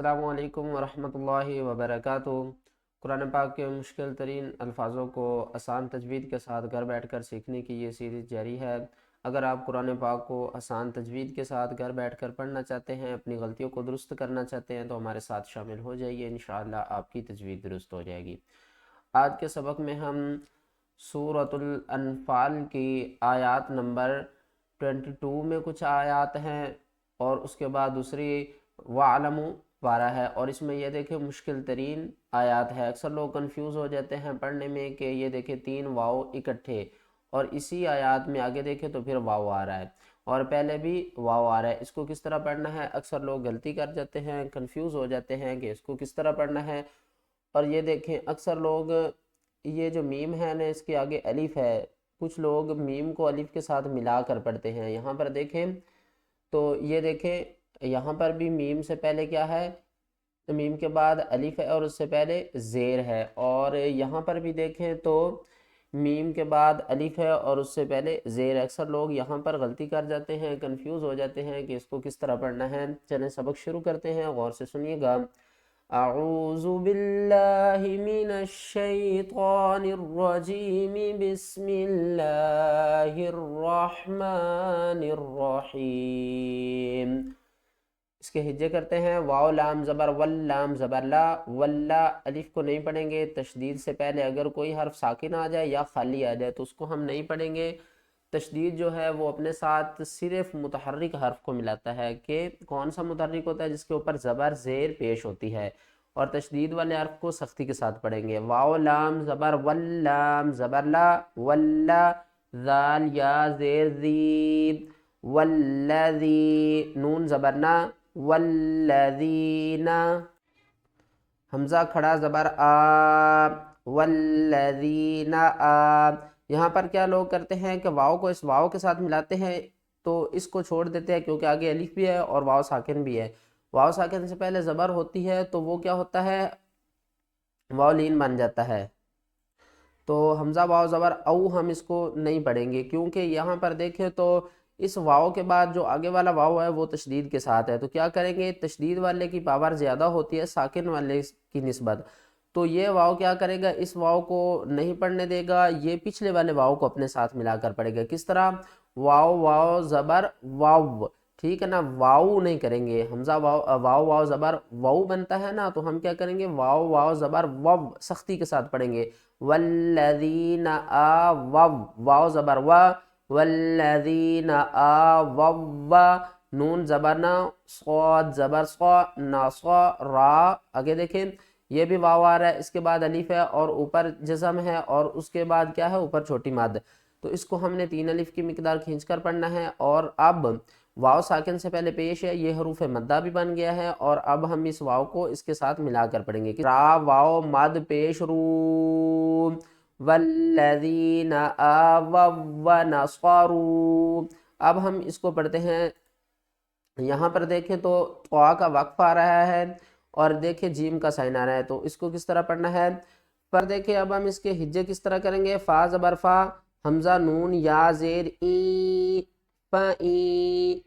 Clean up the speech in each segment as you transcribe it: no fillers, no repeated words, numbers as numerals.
السلام علیکم ورحمۃ اللہ وبرکاتہ۔ قرآن پاک کے مشکل ترین الفاظوں کو آسان تجوید کے ساتھ گھر بیٹھ کر سیکھنے کی یہ سیریز جاری ہے۔ اگر آپ قرآن پاک کو آسان تجوید کے ساتھ گھر بیٹھ کر پڑھنا چاہتے ہیں، اپنی غلطیوں کو درست کرنا چاہتے ہیں، تو ہمارے ساتھ شامل ہو جائیے، انشاءاللہ آپ کی تجوید درست ہو جائے گی۔ آج کے سبق میں ہم سورۃ الانفال کی آیات نمبر 22 میں کچھ آیات ہیں، اور اس کے بعد دوسری وَعْلَمُوا پارہ ہے، اور اس میں یہ دیکھیں مشکل ترین آیات ہے۔ اکثر لوگ کنفیوز ہو جاتے ہیں پڑھنے میں کہ یہ دیکھیں 3 واو اکٹھے، اور اسی آیات میں آگے دیکھیں تو پھر واو آ رہا ہے، اور پہلے بھی واو آ رہا ہے۔ اس کو کس طرح پڑھنا ہے؟ اکثر لوگ غلطی کر جاتے ہیں، کنفیوز ہو جاتے ہیں کہ اس کو کس طرح پڑھنا ہے۔ اور یہ دیکھیں اکثر لوگ یہ جو میم ہے نا، اس کے آگے الف ہے، کچھ لوگ میم کو الف کے ساتھ ملا کر پڑھتے ہیں۔ یہاں پر دیکھیں تو یہ دیکھیں یہاں پر بھی میم سے پہلے کیا ہے؟ میم کے بعد الف ہے اور اس سے پہلے زیر ہے، اور یہاں پر بھی دیکھیں تو میم کے بعد الف ہے اور اس سے پہلے زیر ہے۔ اکثر لوگ یہاں پر غلطی کر جاتے ہیں، کنفیوز ہو جاتے ہیں کہ اس کو کس طرح پڑھنا ہے۔ چلیں سبق شروع کرتے ہیں، غور سے سنیے گا۔ اعوذ باللہ من الشیطان الرجیم، بسم اللہ الرحمن الرحیم۔ اس کے ہجے کرتے ہیں۔ واو لام زبر ول، لام زبر لا، ولا الف کو نہیں پڑھیں گے۔ تشدید سے پہلے اگر کوئی حرف ساکن آ جائے یا خالی آ جائے تو اس کو ہم نہیں پڑھیں گے۔ تشدید جو ہے وہ اپنے ساتھ صرف متحرک حرف کو ملاتا ہے، کہ کون سا متحرک ہوتا ہے؟ جس کے اوپر زبر زیر پیش ہوتی ہے، اور تشدید والے حرف کو سختی کے ساتھ پڑھیں گے۔ واو لام زبر ول، لام زبر لا، ولا ذال یا زیر زید، والذی نون زبر نا، والذین حمزہ کھڑا زبر آ، والذین آ۔ یہاں پر کیا لوگ کرتے ہیں کہ واو کو اس واو کے ساتھ ملاتے ہیں، تو اس کو چھوڑ دیتے ہیں کیونکہ آگے الف بھی ہے اور واو ساکن بھی ہے۔ واو ساکن سے پہلے زبر ہوتی ہے تو وہ کیا ہوتا ہے؟ واو لین بن جاتا ہے، تو حمزہ واو زبر او ہم اس کو نہیں پڑھیں گے، کیونکہ یہاں پر دیکھیں تو اس واو کے بعد جو آگے والا واو ہے وہ تشدید کے ساتھ ہے، تو کیا کریں گے؟ تشدید والے کی پاور زیادہ ہوتی ہے ساکن والے کی نسبت، تو یہ واو کیا کرے گا؟ اس واو کو نہیں پڑھنے دے گا، یہ پچھلے والے واو کو اپنے ساتھ ملا کر پڑھے گا۔ کس طرح؟ واو واو زبر واو، ٹھیک ہے نا؟ واو نہیں کریں گے، حمزہ واو واو زبر واو بنتا ہے نا، تو ہم کیا کریں گے؟ واو واو زبر واو سختی کے ساتھ پڑھیں گے۔ والذین آ واو، واو زبر وا، والذین آ واو، نون زبر نا، صاد زبر صا، ناصا را، آگے دیکھیں یہ بھی واو آ رہا ہے، اس کے بعد الف ہے اور اوپر جزم ہے، اور اس کے بعد کیا ہے؟ اوپر چھوٹی مد، تو اس کو ہم نے 3 الف کی مقدار کھینچ کر پڑھنا ہے۔ اور اب واو ساکن سے پہلے پیش ہے، یہ حروف مدہ بھی بن گیا ہے، اور اب ہم اس واو کو اس کے ساتھ ملا کر پڑھیں گے۔ را واو مد پیش رو، والذین آووا ونصروا۔ اب ہم اس کو پڑھتے ہیں، یہاں پر دیکھیں تو قوا کا وقف آ رہا ہے اور دیکھیں جیم کا سائن آ رہا ہے، تو اس کو کس طرح پڑھنا ہے؟ پر دیکھیں اب ہم اس کے ہجے کس طرح کریں گے؟ فا زبر فا، حمزہ نون یا زیر ای، فَإِن،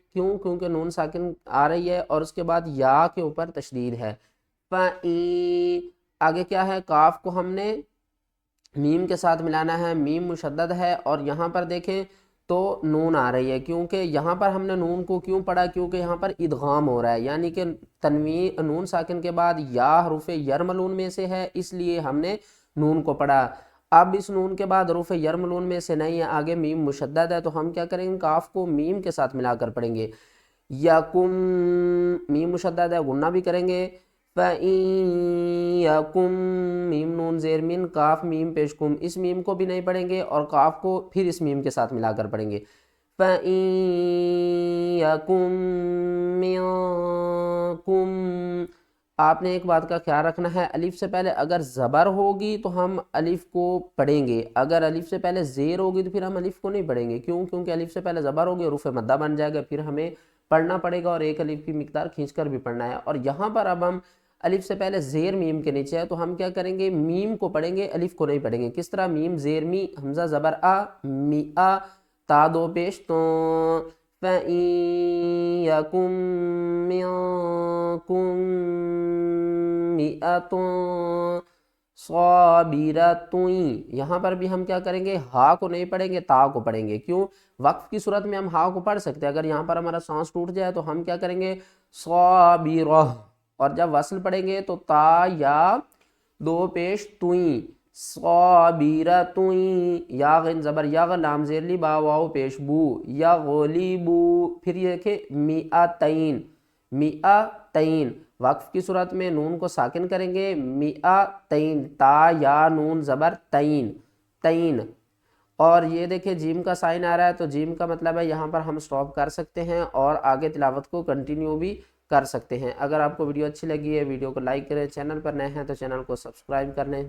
کیونکہ نون ساکن آ رہی ہے اور اس کے بعد یا کے اوپر تشدید ہے۔ فَإِن، آگے کیا ہے؟ کاف کو ہم نے میم کے ساتھ ملانا ہے، میم مشدد ہے، اور یہاں پر دیکھیں تو نون آ رہی ہے، کیونکہ یہاں پر ہم نے نون کو کیوں پڑھا؟ کیونکہ یہاں پر ادغام ہو رہا ہے، یعنی کہ تنوین نون ساکن کے بعد یا حروف یرملون میں سے ہے، اس لیے ہم نے نون کو پڑھا۔ اب اس نون کے بعد حروف یرملون میں سے نہیں ہے، آگے میم مشدد ہے، تو ہم کیا کریں گے؟ کاف کو میم کے ساتھ ملا کر پڑھیں گے۔ یکم، میم مشدد ہے، غنہ بھی کریں گے۔ فَإِن یکم، میم نون زیر من، کاف میم پیش کم، اس میم کو بھی نہیں پڑھیں گے اور کاف کو پھر اس میم کے ساتھ ملا کر پڑھیں گے۔ فَإِن یکم منکم، آپ نے ایک بات کا خیال رکھنا ہے، الف سے پہلے اگر زبر ہوگی تو ہم الف کو پڑھیں گے، اگر الف سے پہلے زیر ہوگی تو پھر ہم الف کو نہیں پڑھیں گے، کیونکہ الف سے پہلے زبر ہوگی، حروف مدہ بن جائے گا، پھر ہمیں پڑھنا پڑے گا اور ایک الف کی مقدار کھینچ کر بھی پڑھنا ہے۔ اور یہاں پر اب ہم الف سے پہلے زیر میم کے نیچے ہے، تو ہم کیا کریں گے؟ میم کو پڑھیں گے، الف کو نہیں پڑھیں گے۔ کس طرح؟ میم زیر می، حمزہ زبر آ، می آ، تا دو پیش تو، فَإِن يَكُن مِّنكُم مِّئَةٌ صابرۃ، یہاں پر بھی ہم کیا کریں گے، ہا کو نہیں پڑھیں گے، تا کو پڑھیں گے. کیوں؟ وقف کی صورت میں ہم ہا کو پڑھ سکتے ہیں، اگر یہاں پر ہمارا سانس ٹوٹ جائے تو ہم کیا کریں گے، صابرہ. اور جب وصل پڑھیں گے تو تا یا دو پیش توئیں، صابرۃ، یا غین زبر یغ، لام زیر لی، با واو پیش بو، یغلبو. پھر یہ دیکھیں مئتین، مئتین. وقف کی صورت میں نون کو ساکن کریں گے، مئتین، تا یا نون زبر تین، تین. اور یہ دیکھیں جیم کا سائن آ رہا ہے تو جیم کا مطلب ہے یہاں پر ہم سٹاپ کر سکتے ہیں اور آگے تلاوت کو کنٹینیو بھی کر سکتے ہیں. اگر آپ کو ویڈیو اچھی لگی ہے ویڈیو کو لائک کریں، چینل پر نئے ہیں تو چینل کو سبسکرائب کر لیں.